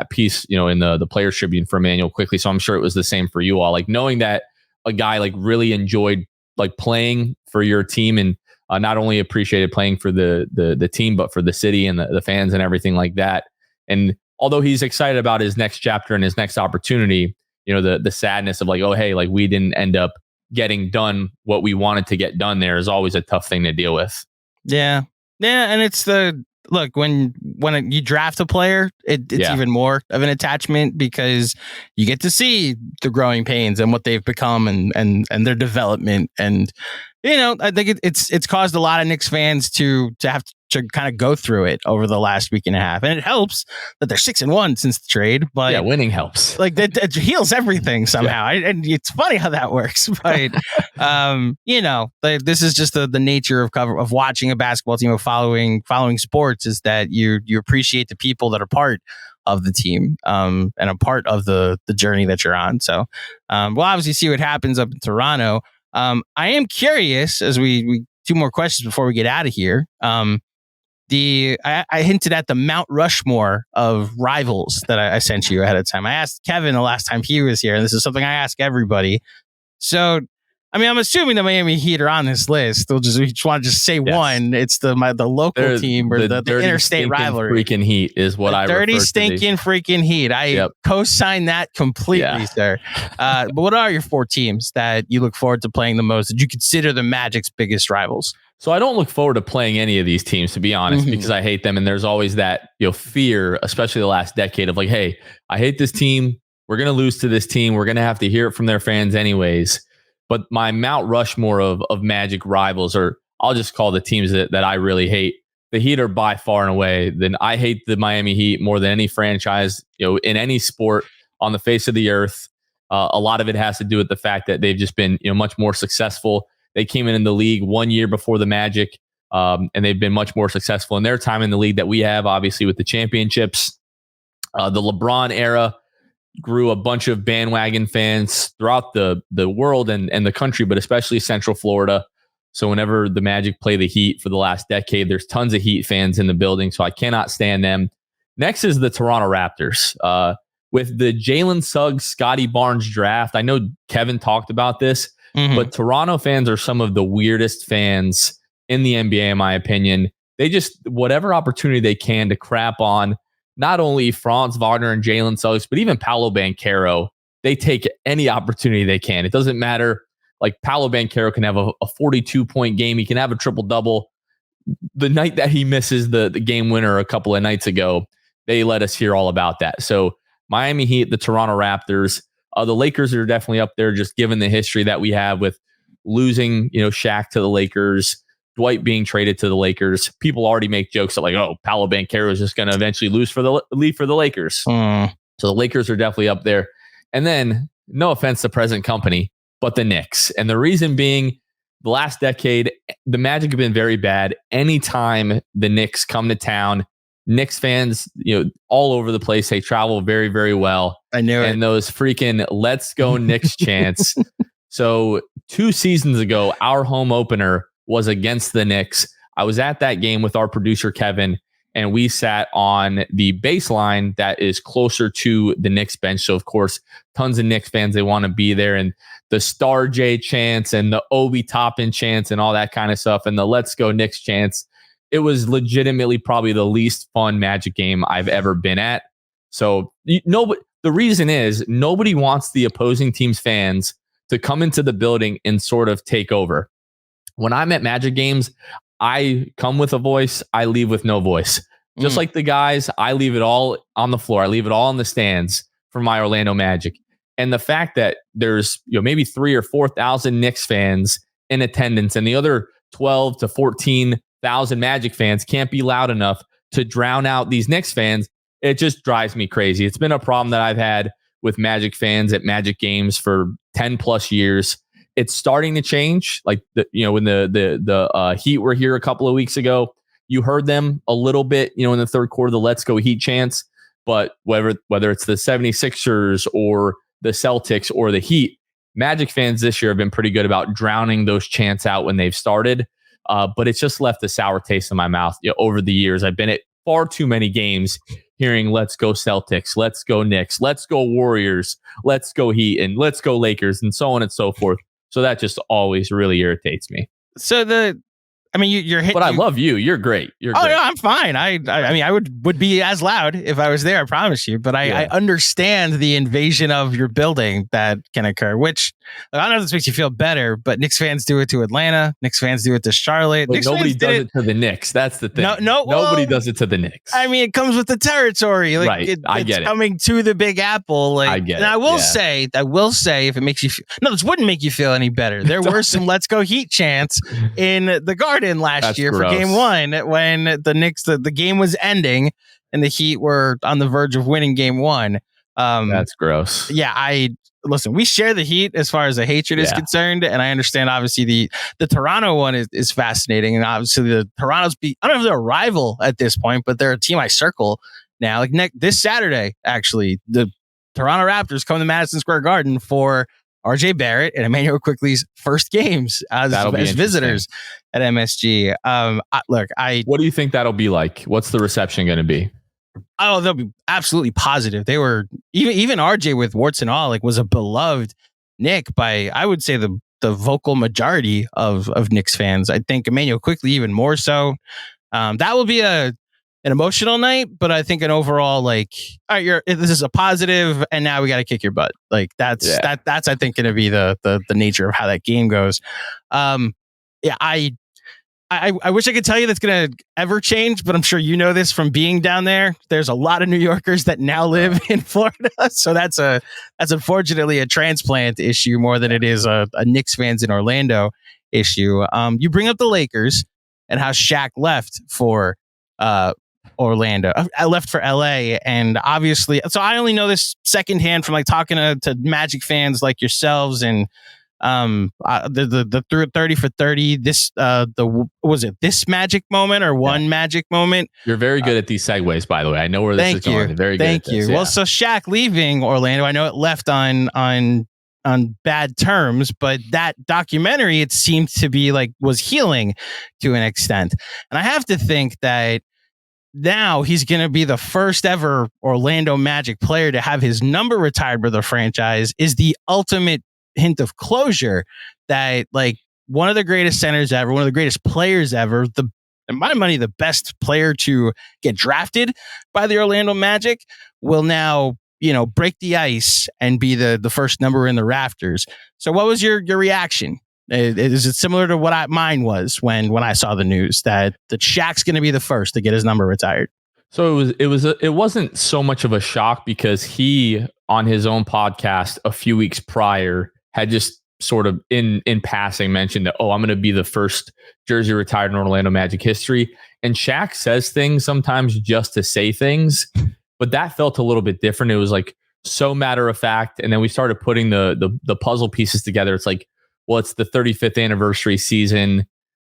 piece, in the Players Tribune for Immanuel Quickley. So I'm sure it was the same for you all. Like, knowing that a guy like really enjoyed like playing for your team, and not only appreciated playing for the team, but for the city and the fans and everything like that. And although he's excited about his next chapter and his next opportunity, the sadness of like, oh, hey, like, we didn't end up getting done what we wanted to get done there is always a tough thing to deal with. Yeah. And it's look, when you draft a player, it's even more of an attachment, because you get to see the growing pains and what they've become and their development. And, I think it's caused a lot of Knicks fans to have to kind of go through it over the last week and a half. And it helps that they're 6-1 since the trade, but yeah, winning helps. Like it heals everything somehow. Yeah. And it's funny how that works, but this is just the nature of watching a basketball team, of following sports, is that you appreciate the people that are part of the team, and a part of the journey that you're on. So we'll obviously see what happens up in Toronto. I am curious, as we two more questions before we get out of here. I hinted at the Mount Rushmore of rivals that I sent you ahead of time. I asked Kevin the last time he was here, and this is something I ask everybody. So, I'm assuming the Miami Heat are on this list. We just want to say one. It's the local team, or the interstate rivalry. Freaking Heat is what I dirty stinking freaking Heat. I co-sign that completely, sir. But what are your four teams that you look forward to playing the most, that you consider the Magic's biggest rivals? So I don't look forward to playing any of these teams, to be honest, because I hate them. And there's always that fear, especially the last decade, of like, hey, I hate this team. We're going to lose to this team. We're going to have to hear it from their fans anyways. But my Mount Rushmore of Magic rivals, or I'll just call the teams that I really hate. The Heat are by far and away. Then I hate the Miami Heat more than any franchise, in any sport on the face of the earth. A lot of it has to do with the fact that they've just been, much more successful. They came in the league 1 year before the Magic, and they've been much more successful in their time in the league that we have, obviously, with the championships. The LeBron era grew a bunch of bandwagon fans throughout the world and the country, but especially Central Florida. So whenever the Magic play the Heat for the last decade, there's tons of Heat fans in the building. So I cannot stand them. Next is the Toronto Raptors. With the Jalen Suggs, Scotty Barnes draft, I know Kevin talked about this, but Toronto fans are some of the weirdest fans in the NBA, in my opinion. They just, whatever opportunity they can to crap on not only Franz Wagner and Jalen Suggs, but even Paolo Bachero, they take any opportunity they can. It doesn't matter. Like, Paolo Bachero can have a 42-point game. He can have a triple-double. The night that he misses the game winner a couple of nights ago, they let us hear all about that. So Miami Heat, the Toronto Raptors, the Lakers are definitely up there, just given the history that we have with losing, Shaq to the Lakers, Dwight being traded to the Lakers. People already make jokes that, like, oh, Paolo Bachero is just going to eventually leave for the Lakers. So the Lakers are definitely up there. And then, no offense to present company, but the Knicks. And the reason being, the last decade, the Magic have been very bad. Anytime the Knicks come to town, Knicks fans, all over the place, they travel very, very well. I knew it. And those freaking "Let's Go Knicks" chants. So 2 seasons ago, our home opener was against the Knicks. I was at that game with our producer, Kevin, and we sat on the baseline that is closer to the Knicks bench. So, of course, tons of Knicks fans, they want to be there. And the Star J chants and the Obi Toppin chants and all that kind of stuff and the Let's Go Knicks chants. It was legitimately probably the least fun Magic game I've ever been at. So, the reason is nobody wants the opposing team's fans to come into the building and sort of take over. When I'm at Magic games, I come with a voice, I leave with no voice. Just like the guys, I leave it all on the floor. I leave it all in the stands for my Orlando Magic. And the fact that there's maybe 3,000 or 4,000 Knicks fans in attendance and the other 12 to 14,000 Magic fans can't be loud enough to drown out these Knicks fans, it just drives me crazy. It's been a problem that I've had with Magic fans at Magic games for 10 plus years. It's starting to change. Like when the Heat were here a couple of weeks ago, you heard them a little bit, in the third quarter, the Let's Go Heat chants. But whether it's the 76ers or the Celtics or the Heat, Magic fans this year have been pretty good about drowning those chants out when they've started. But it's just left a sour taste in my mouth over the years. I've been at far too many games hearing "Let's go Celtics," "Let's go Knicks," "Let's go Warriors," "Let's go Heat," and "Let's go Lakers," and so on and so forth. So that just always really irritates me. So you're hitting. But I love you. You're great. You're great. Oh, yeah, I'm fine. I would be as loud if I was there. I promise you. But I understand the invasion of your building that can occur. Which I don't know if this makes you feel better, but Knicks fans do it to Atlanta. Knicks fans do it to Charlotte. But nobody does it to the Knicks. That's the thing. Nobody does it to the Knicks. It comes with the territory. Like, right. I get it. It's coming to the Big Apple. Like, I get it. And I will say, if it makes you feel, this wouldn't make you feel any better. There were some "Let's Go Heat" chants in the Garden last year. For game one, when the Knicks, the game was ending and the Heat were on the verge of winning game one. That's gross. Yeah, listen, we share the Heat as far as the hatred is concerned. And I understand, obviously, the Toronto one is fascinating. And obviously, the Toronto's I don't know if they're a rival at this point, but they're a team I circle now. Like this Saturday, actually, the Toronto Raptors come to Madison Square Garden for RJ Barrett and Immanuel Quickley's first games as visitors at MSG. What do you think that'll be like? What's the reception going to be? Oh, they'll be absolutely positive. They were even RJ with warts and all, was a beloved Knick by, I would say, the vocal majority of Knicks fans. I think Immanuel Quickley even more so. That will be an emotional night, but I think an overall, all right, this is a positive, and now we got to kick your butt. That's I think going to be the nature of how that game goes. I wish I could tell you that's going to ever change, but I'm sure you know this from being down there. There's a lot of New Yorkers that now live in Florida, so that's unfortunately a transplant issue more than it is a Knicks fans in Orlando issue. You bring up the Lakers and how Shaq left for Orlando. I left for LA, and obviously, so I only know this secondhand from talking to Magic fans like yourselves, and the 30 for 30. This this Magic moment or one Magic moment? You're very good at these segues, by the way. I know where this is going. Very good. Thank you. Well, so Shaq leaving Orlando, I know it left on bad terms, but that documentary, it seemed to be was healing to an extent, and I have to think that now he's going to be the first ever Orlando Magic player to have his number retired by the franchise is the ultimate hint of closure that one of the greatest centers ever, one of the greatest players ever, in my money, the best player to get drafted by the Orlando Magic will now, break the ice and be the first number in the rafters. So what was your reaction? Is it similar to what mine was when I saw the news that Shaq's going to be the first to get his number retired? So it wasn't so much of a shock because he, on his own podcast a few weeks prior, had just sort of in passing mentioned that, I'm going to be the first jersey retired in Orlando Magic history. And Shaq says things sometimes just to say things, but that felt a little bit different. It was so matter of fact. And then we started putting the puzzle pieces together. It's it's the 35th anniversary season.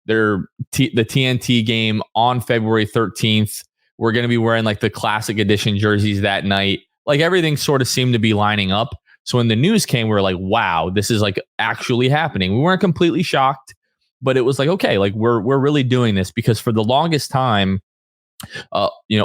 The TNT game on February 13th. We're going to be wearing the classic edition jerseys that night. Everything sort of seemed to be lining up. So when the news came, we were like, wow, this is actually happening. We weren't completely shocked, but it was okay, we're really doing this because for the longest time,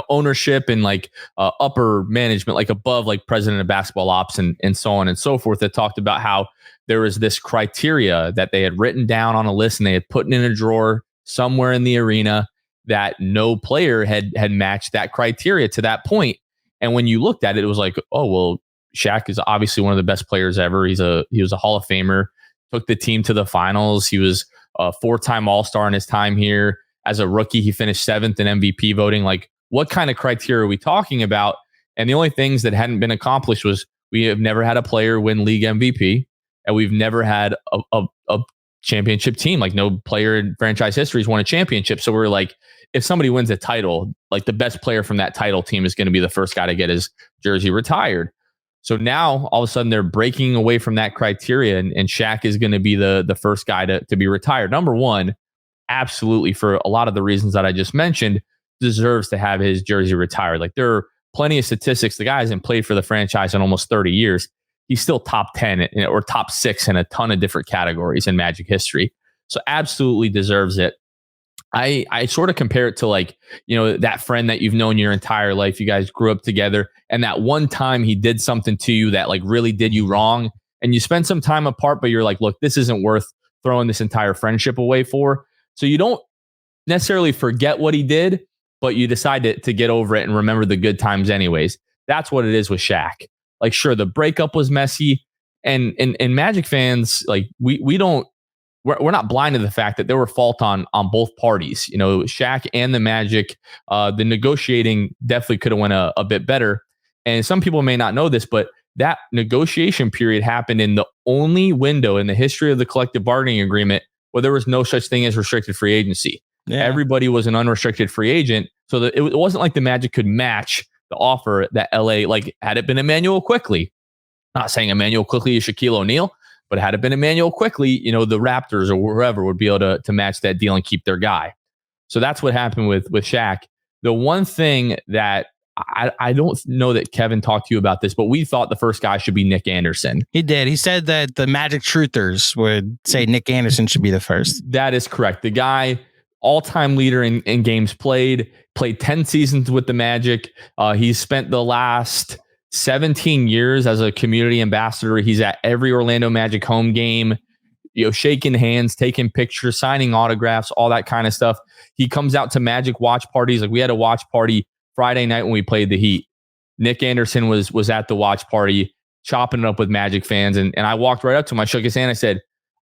ownership and upper management, above president of basketball ops and so on and so forth, that talked about how there was this criteria that they had written down on a list and they had put in a drawer somewhere in the arena that no player had matched that criteria to that point. And when you looked at it, it was Shaq is obviously one of the best players ever. He was a Hall of Famer, took the team to the finals. He was a 4-time All-Star in his time here. As a rookie, he finished 7th in MVP voting. What kind of criteria are we talking about? And the only things that hadn't been accomplished was we have never had a player win league MVP, and we've never had a championship team. No player in franchise history has won a championship. So we're if somebody wins a title, like the best player from that title team is going to be the first guy to get his jersey retired. So now all of a sudden they're breaking away from that criteria, and Shaq is going to be the first guy to be retired. Number one, absolutely, for a lot of the reasons that I just mentioned, deserves to have his jersey retired. Like, there are plenty of statistics. The guy hasn't played for the franchise in almost 30 years. He's still top 10 or top 6 in a ton of different categories in Magic history. So absolutely deserves it. I sort of compare it to, like, that friend that you've known your entire life. You guys grew up together, and that one time he did something to you that, like, really did you wrong, and you spend some time apart, but you're like, look, this isn't worth throwing this entire friendship away for. So you don't necessarily forget what he did, but you decide to get over it and remember the good times anyways. That's what it is with Shaq. Like, sure, the breakup was messy, and Magic fans, like, we're not blind to the fact that there were fault on both parties. Shaq and the Magic, the negotiating definitely could have went a bit better. And some people may not know this, but that negotiation period happened in the only window in the history of the collective bargaining agreement where there was no such thing as restricted free agency. Yeah. Everybody was an unrestricted free agent. So that it wasn't like the Magic could match the offer that LA, like, had it been Immanuel Quickley, not saying Immanuel Quickley is Shaquille O'Neal, but had it been Immanuel Quickley, the Raptors or whoever would be able to match that deal and keep their guy. So that's what happened with Shaq. The one thing that I don't know that Kevin talked to you about this, but we thought the first guy should be Nick Anderson. He did. He said that the Magic truthers would say Nick Anderson should be the first. That is correct. The guy, all-time leader in games played 10 seasons with the Magic. He's spent the last 17 years as a community ambassador. He's at every Orlando Magic home game, shaking hands, taking pictures, signing autographs, all that kind of stuff. He comes out to Magic watch parties. Like, we had a watch party Friday night when we played the Heat. Nick Anderson was at the watch party, chopping it up with Magic fans. And I walked right up to him. I shook his hand. I said,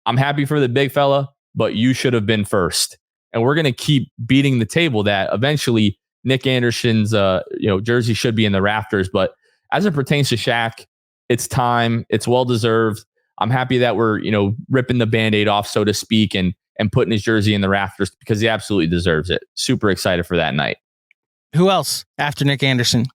I'm happy for the big fella, but you should have been first. And we're going to keep beating the table that eventually Nick Anderson's jersey should be in the rafters. But as it pertains to Shaq, it's time. It's well-deserved. I'm happy that we're, ripping the Band-Aid off, so to speak, and putting his jersey in the rafters because he absolutely deserves it. Super excited for that night. Who else after Nick Anderson?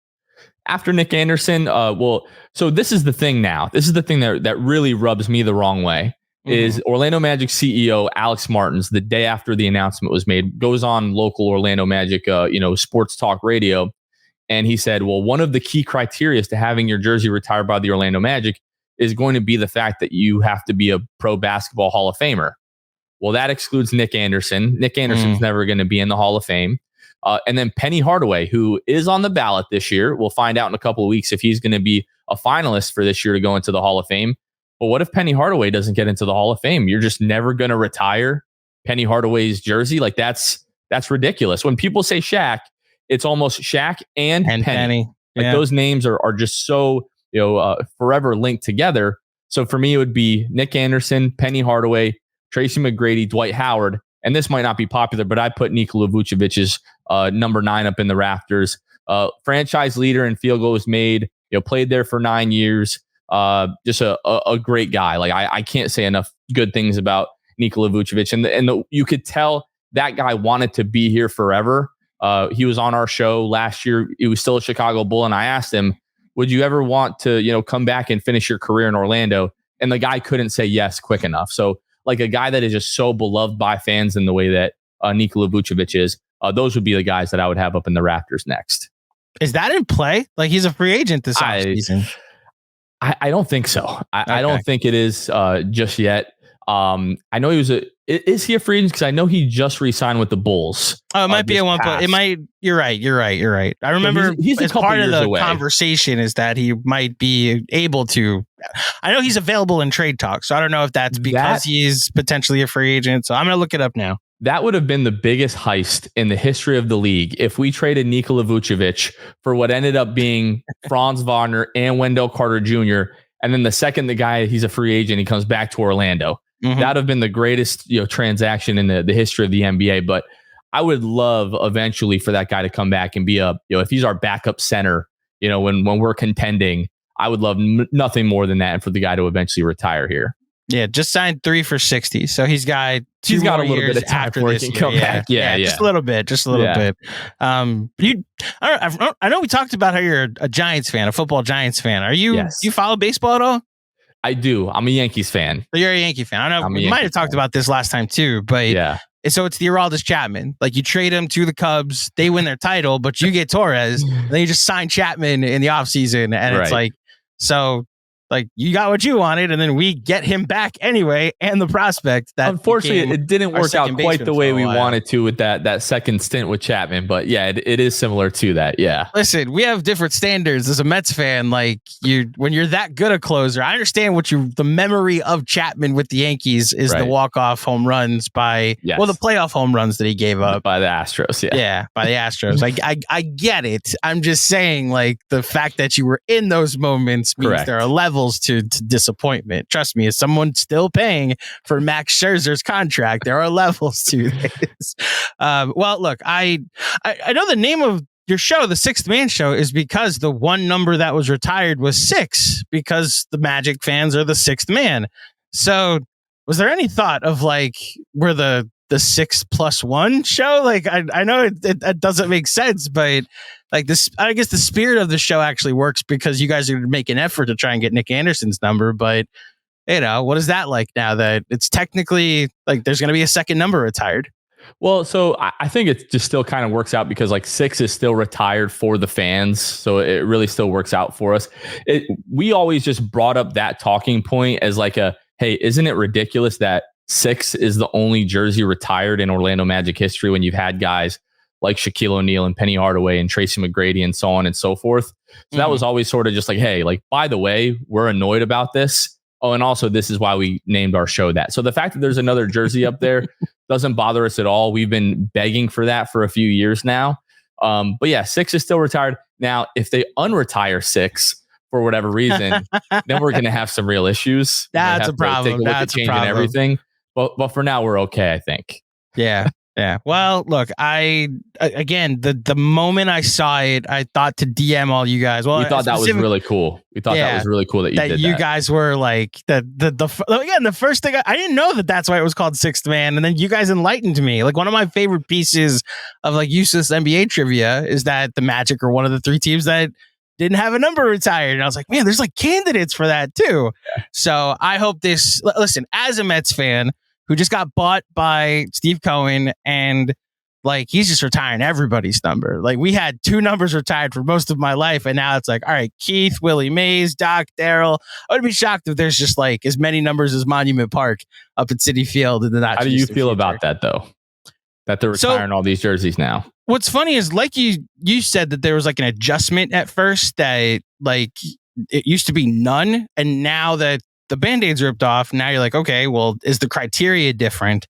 After Nick Anderson, so this is the thing now. This is the thing that really rubs me the wrong way. Is Orlando Magic CEO Alex Martins, the day after the announcement was made, goes on local Orlando Magic, sports talk radio, and he said, well, one of the key criteria to having your jersey retired by the Orlando Magic is going to be the fact that you have to be a pro basketball Hall of Famer. Well, that excludes Nick Anderson. Nick Anderson's never going to be in the Hall of Fame. And then Penny Hardaway, who is on the ballot this year. We'll find out in a couple of weeks if he's going to be a finalist for this year to go into the Hall of Fame. But what if Penny Hardaway doesn't get into the Hall of Fame? You're just never going to retire Penny Hardaway's jersey? Like, that's ridiculous. When people say Shaq, it's almost Shaq and Penny. Like, those names are just so, forever linked together. So for me, it would be Nick Anderson, Penny Hardaway, Tracy McGrady, Dwight Howard. And this might not be popular, but I put Nikola Vucevic's number 9 up in the rafters. Franchise leader in field goals made, played there for 9 years. Just a great guy. Like, I can't say enough good things about Nikola Vucevic. And you could tell that guy wanted to be here forever. He was on our show last year. He was still a Chicago Bull. And I asked him, would you ever want to, come back and finish your career in Orlando? And the guy couldn't say yes quick enough. So, like, a guy that is just so beloved by fans in the way that Nikola Vucevic is, those would be the guys that I would have up in the rafters next. Is that in play? Like, he's a free agent this offseason. I don't think so. I don't think it is just yet. I know he was is he a free agent? Because I know he just re-signed with the Bulls. Oh, it might be at one point. It might. You're right. I remember he's as part of the conversation is that he might be able to. I know he's available in trade talks, so I don't know if that's because he's potentially a free agent. So I'm going to look it up now. That would have been the biggest heist in the history of the league if we traded Nikola Vucevic for what ended up being Franz Wagner and Wendell Carter Jr. And then the second he's a free agent, he comes back to Orlando. That would have been the greatest transaction in the history of the NBA. But I would love eventually for that guy to come back and be if he's our backup center, when we're contending, I would love nothing more than that and for the guy to eventually retire here. Yeah, just signed 3 for $60. So he's got a little years bit of time after before he this can year. come back. Yeah, just a little bit, bit. I know we talked about how you're a Giants fan, a football Giants fan. Are you? Yes. Do you follow baseball at all? I do. I'm a Yankees fan. So you're a Yankee fan. I know we might have talked about this last time too, but yeah. So it's the Aroldis Chapman. Like you trade him to the Cubs, they win their title, but you get Torres. Then you just sign Chapman in the offseason, and it's like so. Like you got what you wanted, and then we get him back anyway, and the prospect that unfortunately it didn't work out quite the way we wanted to with that second stint with Chapman. But yeah, it is similar to that. Yeah. Listen, we have different standards as a Mets fan. Like when you're that good a closer, I understand the memory of Chapman with the Yankees is the walk-off home runs the playoff home runs that he gave up by the Astros. Yeah, by the Astros. I get it. I'm just saying, like the fact that you were in those moments means there are levels to disappointment. Trust me, as someone still paying for Max Scherzer's contract, there are levels to this. Well, look, I know the name of your show, the Sixth Man Show, is because the one number that was retired was 6, because the Magic fans are the sixth man. So was there any thought of like we're the 6+1 show? Like I know it doesn't make sense, but like this, I guess the spirit of the show actually works because you guys are going to make an effort to try and get Nick Anderson's number. But what is that like now that it's technically like there's going to be a second number retired? Well, so I think it just still kind of works out because like 6 is still retired for the fans. So it really still works out for us. We always just brought up that talking point as like hey, isn't it ridiculous that 6 is the only jersey retired in Orlando Magic history when you've had guys like Shaquille O'Neal and Penny Hardaway and Tracy McGrady and so on and so forth. So that was always sort of just like, hey, like, by the way, we're annoyed about this. Oh, and also this is why we named our show that. So the fact that there's another jersey up there doesn't bother us at all. We've been begging for that for a few years now. But yeah, 6 is still retired. Now, if they unretire 6 for whatever reason, then we're going to have some real issues. That's a problem. That's a problem. Everything. But for now, we're okay, I think. Yeah. Yeah. Well, look, again, the moment I saw it, I thought to DM all you guys. Well, we thought that was really cool. We thought that was really cool that you did that. You guys were like the first thing I didn't know that's why it was called Sixth Man. And then you guys enlightened me. Like one of my favorite pieces of like useless NBA trivia is that the Magic are one of the 3 teams that didn't have a number retired. And I was like, man, there's like candidates for that too. Yeah. So I hope listen, as a Mets fan who just got bought by Steve Cohen and like he's just retiring everybody's number. Like we had 2 numbers retired for most of my life, and now it's like, all right, Keith, Willie Mays, Doc, Darryl. I would be shocked if there's just like as many numbers as Monument Park up at Citi Field in the not. How do you feel about that though? That they're retiring all these jerseys now. What's funny is like you said that there was like an adjustment at first that like it used to be none, and now that the Band-Aids ripped off, now you're like, okay, well, is the criteria different?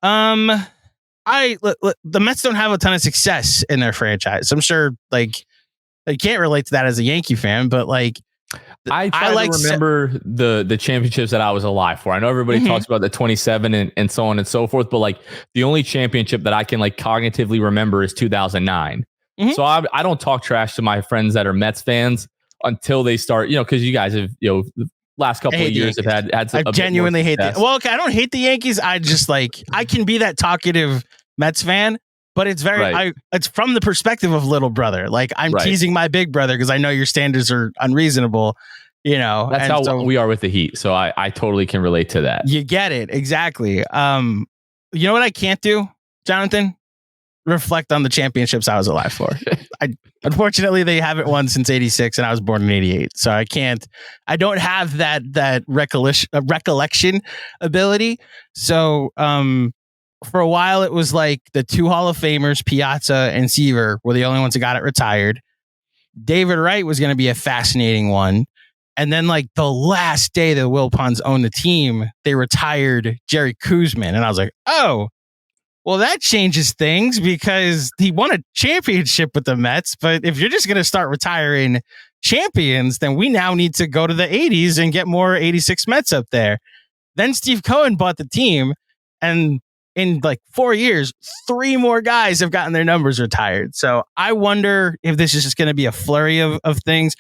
The Mets don't have a ton of success in their franchise. I'm sure like I can't relate to that as a Yankee fan, but like I like to remember the championships that I was alive for. I know everybody talks about the 27 and so on and so forth, but like the only championship that I can like cognitively remember is 2009. So I don't talk trash to my friends that are Mets fans until they start, because you guys have, last couple of years have had some, I genuinely hate the well, okay, I don't hate the Yankees. I just like I can be that talkative Mets fan, but it's very it's from the perspective of little brother. Like I'm teasing my big brother because I know your standards are unreasonable. That's how we are with the Heat. So I totally can relate to that. You get it exactly. You know what I can't do, Jonathan? Reflect on the championships I was alive for. Unfortunately, they haven't won since '86, and I was born in '88, so I don't have that recollection ability. So, for a while, it was like the 2 Hall of Famers, Piazza and Seaver, were the only ones that got it retired. David Wright was going to be a fascinating one, and then like the last day that Wilpons owned the team, they retired Jerry Koosman, and I was like, oh. Well, that changes things because he won a championship with the Mets. But if you're just going to start retiring champions, then we now need to go to the 80s and get more 86 Mets up there. Then Steve Cohen bought the team. And in like 4 years, 3 more guys have gotten their numbers retired. So I wonder if this is just going to be a flurry of things.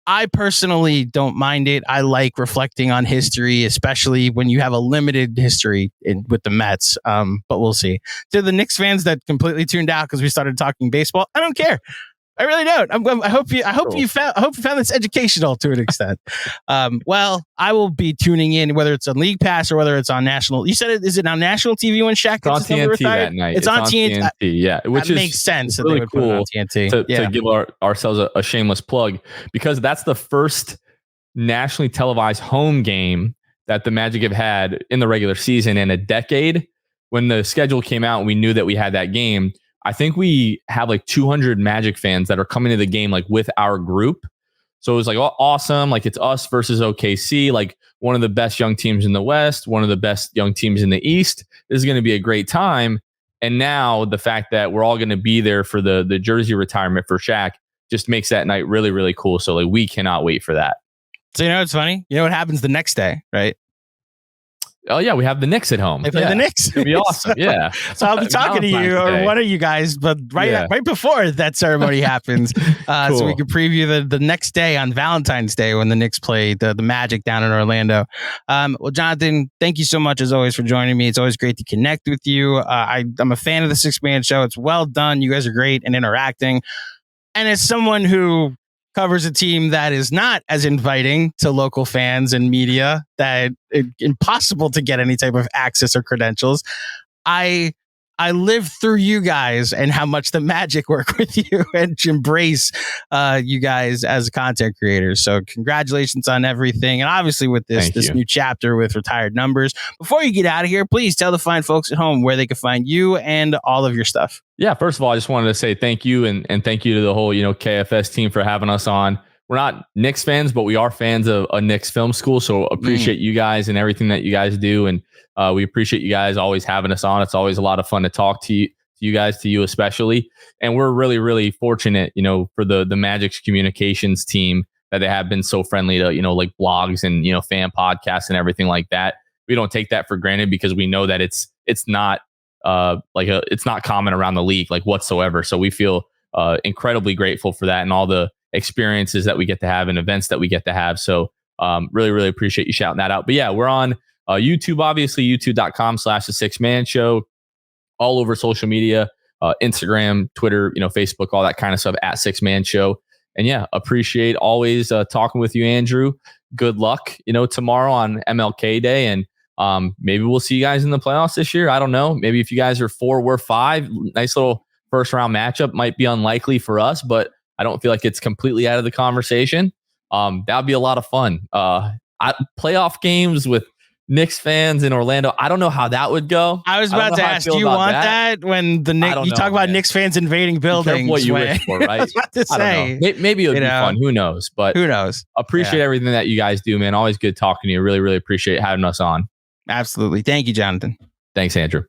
I personally don't mind it. I like reflecting on history, especially when you have a limited history with the Mets. But we'll see. To the Knicks fans that completely tuned out because we started talking baseball, I don't care. I really don't. I hope you found this educational to an extent. Well, I will be tuning in whether it's on League Pass or whether it's on national. You said is it on national TV when Shaq gets on TNT that night? It's on TNT. Yeah, which makes sense. That really they would cool put it on TNT to give ourselves a shameless plug, because that's the first nationally televised home game that the Magic have had in the regular season in a decade. When the schedule came out, we knew that we had that game. I think we have like 200 Magic fans that are coming to the game like with our group. So it was like awesome. Like it's us versus OKC, like one of the best young teams in the West, one of the best young teams in the East. This is going to be a great time. And now the fact that we're all going to be there for the jersey retirement for Shaq just makes that night really, really cool. So like we cannot wait for that. So it's funny. You know what happens the next day, right? Oh, yeah, we have the Knicks at home. They play the Knicks. It'd be awesome, yeah. So I'll be talking to you or one of you guys, but right before that ceremony happens, cool. So we can preview the next day on Valentine's Day when the Knicks play the Magic down in Orlando. Well, Jonathan, thank you so much as always for joining me. It's always great to connect with you. I'm a fan of the Six Man Show. It's well done. You guys are great and interacting. And as someone who covers a team that is not as inviting to local fans and media, that it's impossible to get any type of access or credentials. I live through you guys and how much the Magic work with you and embrace you guys as content creators. So congratulations on everything. And obviously with this new chapter with retired numbers. Before you get out of here, please tell the fine folks at home where they can find you and all of your stuff. Yeah, first of all, I just wanted to say thank you and thank you to the whole, KFS team for having us on. We're not Knicks fans, but we are fans of a Knicks film school. So appreciate you guys and everything that you guys do. And we appreciate you guys always having us on. It's always a lot of fun to talk to you guys, to you especially. And we're really, really fortunate, for the Magic's communications team that they have been so friendly to, like blogs and, fan podcasts and everything like that. We don't take that for granted because we know that it's not it's not common around the league like whatsoever. So we feel incredibly grateful for that and all the experiences that we get to have and events that we get to have. So really, really appreciate you shouting that out. But yeah, we're on YouTube, obviously, youtube.com/The Six Man Show, all over social media, Instagram, Twitter, Facebook, all that kind of stuff at Six Man Show. And yeah, appreciate always talking with you, Andrew. Good luck, tomorrow on MLK Day. And maybe we'll see you guys in the playoffs this year. I don't know. Maybe if you guys are 4, we're 5. Nice little first round matchup. Might be unlikely for us, but I don't feel like it's completely out of the conversation. That would be a lot of fun. Playoff games with Knicks fans in Orlando. I don't know how that would go. I was about to ask, do you want that when the Knicks, you talk about Knicks fans invading buildings? What you wish for, right? I was about to say. Maybe it would be fun. Who knows? But who knows? Appreciate everything that you guys do, man. Always good talking to you. Really, really appreciate having us on. Absolutely. Thank you, Jonathan. Thanks, Andrew.